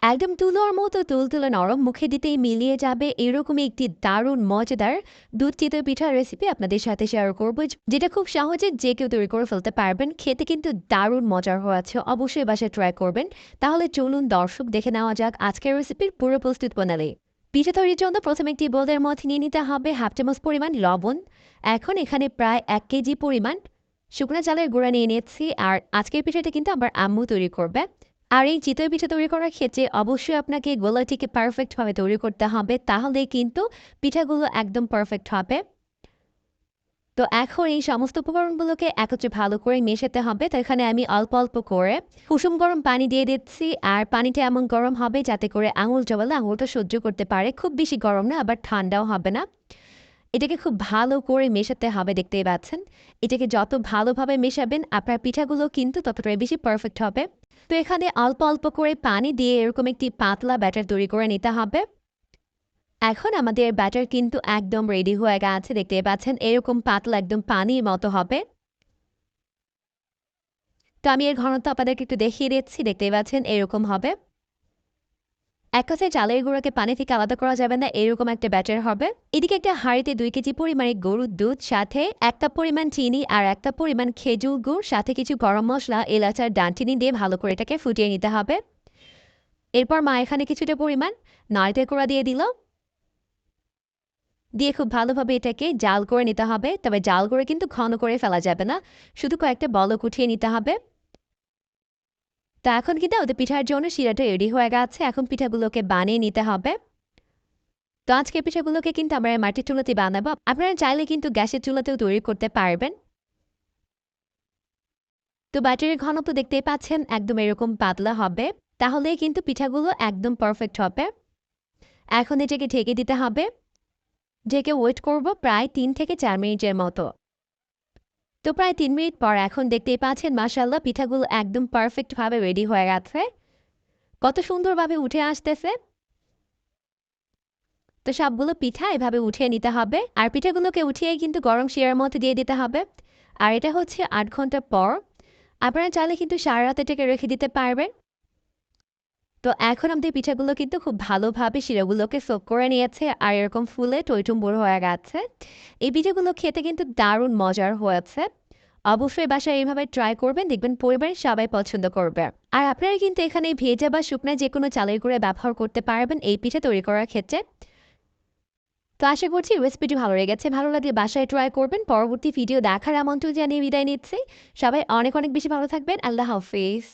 একদম তুলোর মতো তুলতুলে নরম, মুখে দিতেই মিলিয়ে যাবে এরকমই একটি দারুণ মজাদার দুধ চিতই পিঠার রেসিপি আপনাদের সাথে শেয়ার করব, যেটা খুব সহজে যে কেউ তৈরি করে ফেলতে পারবেন। খেতে কিন্তু দারুণ মজার হয়েছে, অবশ্যই বাসায় ট্রাই করবেন। তাহলে চলুন দর্শক, দেখে নেওয়া যাক আজকের রেসিপির পুরো প্রস্তুত প্রণালী। পিঠা তৈরির জন্য প্রথমে একটি বোলের মধ্যে নিয়ে নিতে হবে হাফ চামচ পরিমাণ লবণ। এখন এখানে প্রায় 1 কেজি পরিমাণ শুকনো চালের গুঁড়া নিয়ে নিচ্ছি, আর আজকের পিঠাটা কিন্তু আমার আম্মু তৈরি করবে। আর এই চিতই পিঠা তৈরি করার ক্ষেত্রে অবশ্যই আপনাকে গোলাটিকে পারফেক্টভাবে তৈরি করতে হবে, তাহলেই কিন্তু পিঠাগুলো একদম পারফেক্ট হবে। তো এখন এই সমস্ত উপকরণগুলোকে একত্রে ভালো করে মেশাতে হবে। তো এখানে আমি অল্প অল্প করে কুসুম গরম পানি দিয়ে দিচ্ছি, আর পানিটা এমন গরম হবে যাতে করে আঙুল জবালে আঙুলটা সহ্য করতে পারে। খুব বেশি গরম না, আবার ঠান্ডাও হবে না। এটাকে খুব ভালো করে মেশাতে হবে, দেখতেই পাচ্ছেন। এটাকে যত ভালোভাবে মেশাবেন আপনার পিঠাগুলো কিন্তু ততটাই বেশি পারফেক্ট হবে। তো এখানে অল্প অল্প করে পানি দিয়ে এরকম একটি পাতলা ব্যাটার তৈরি করে নিতে হবে। এখন আমাদের ব্যাটার কিন্তু একদম রেডি হয়ে গেছে, দেখতেই পাচ্ছেন এরকম পাতলা একদম পানির মতো হবে। তো আমি এর ঘনত্ব আপনাদেরকে একটু দেখিয়ে দিচ্ছি, দেখতেই পাচ্ছেন এরকম হবে। এক কথায় চালের গুঁড়াকে পানি থেকে আলাদা করা যাবে না, এরকম একটা ব্যাটার হবে। এদিকে একটা হাঁড়িতে 2 কেজি পরিমাণে গরুর দুধ, সাথে 1 কাপ পরিমাণ চিনি আর 1 কাপ পরিমাণ খেজুর গুড়, সাথে কিছু গরম মশলা, এলাচ আর দারচিনি দিয়ে ভালো করে এটাকে ফুটিয়ে নিতে হবে। এরপর মা এখানে কিছুটা পরিমাণ নারকেল কোড়া দিয়ে দিল, দিয়ে খুব ভালোভাবে এটাকে জাল করে নিতে হবে। তবে জাল করে কিন্তু ঘন করে ফেলা যাবে না, শুধু কয়েকটা বলক উঠিয়ে নিতে হবে। তো এখন কিন্তু ওদের পিঠার জন্য শিরাটা রেডি হয়ে গেছে, এখন পিঠাগুলোকে বানিয়ে নিতে হবে। তো আজকের পিঠাগুলোকে কিন্তু আমরা মাটির চুলাতে বানাবো, আপনারা চাইলে কিন্তু গ্যাসের চুলাতেও তৈরি করতে পারবেন। তো ব্যাটারির ঘনত্ব দেখতেই পাচ্ছেন একদম এরকম পাতলা হবে, তাহলেই কিন্তু পিঠাগুলো একদম পারফেক্ট হবে। এখন এটাকে ঢেকে দিতে হবে, ঢেকে ওয়েট করব প্রায় 3 থেকে 4 মিনিটের মতো। তো প্রায় 3 মিনিট পর এখন দেখতেই পাচ্ছেন মাশাআল্লাহ পিঠাগুলো একদম পারফেক্টভাবে রেডি হয়ে গেছে, কত সুন্দরভাবে উঠে আসতেছে। তো সবগুলো পিঠা এভাবে উঠিয়ে নিতে হবে, আর পিঠাগুলোকে উঠিয়ে কিন্তু গরম শিরার মধ্যে দিয়ে দিতে হবে। আর এটা হচ্ছে 8 ঘন্টা পর। আপনারা চাইলে কিন্তু সারা রাত এটাকে রেখে দিতে পারবেন। তো এখন আমাদের পিঠাগুলো কিন্তু খুব ভালোভাবে শিরাগুলোকে সোক করে নিয়েছে, আর এরকম ফুলে টইটুম্বুর হয়ে গেছে। এই পিঠাগুলো খেতে কিন্তু দারুণ মজার হয়েছে। অবশ্যই বাসায় এইভাবে ট্রাই করবেন, দেখবেন পরিবারের সবাই পছন্দ করবে। আর আপনারা কিন্তু এখানে ভেজা বা শুকনা যে কোনো চালের গুঁড়া ব্যবহার করতে পারবেন এই পিঠা তৈরি করার ক্ষেত্রে। তো আশা করছি রেসিপিটি ভালো লেগেছে, ভালো লাগলে বাসায় ট্রাই করবেন। পরবর্তী ভিডিও দেখার আমন্ত্রণ জানিয়ে বিদায় নিচ্ছি। সবাই অনেক অনেক বেশি ভালো থাকবেন। আল্লাহ হাফিজ।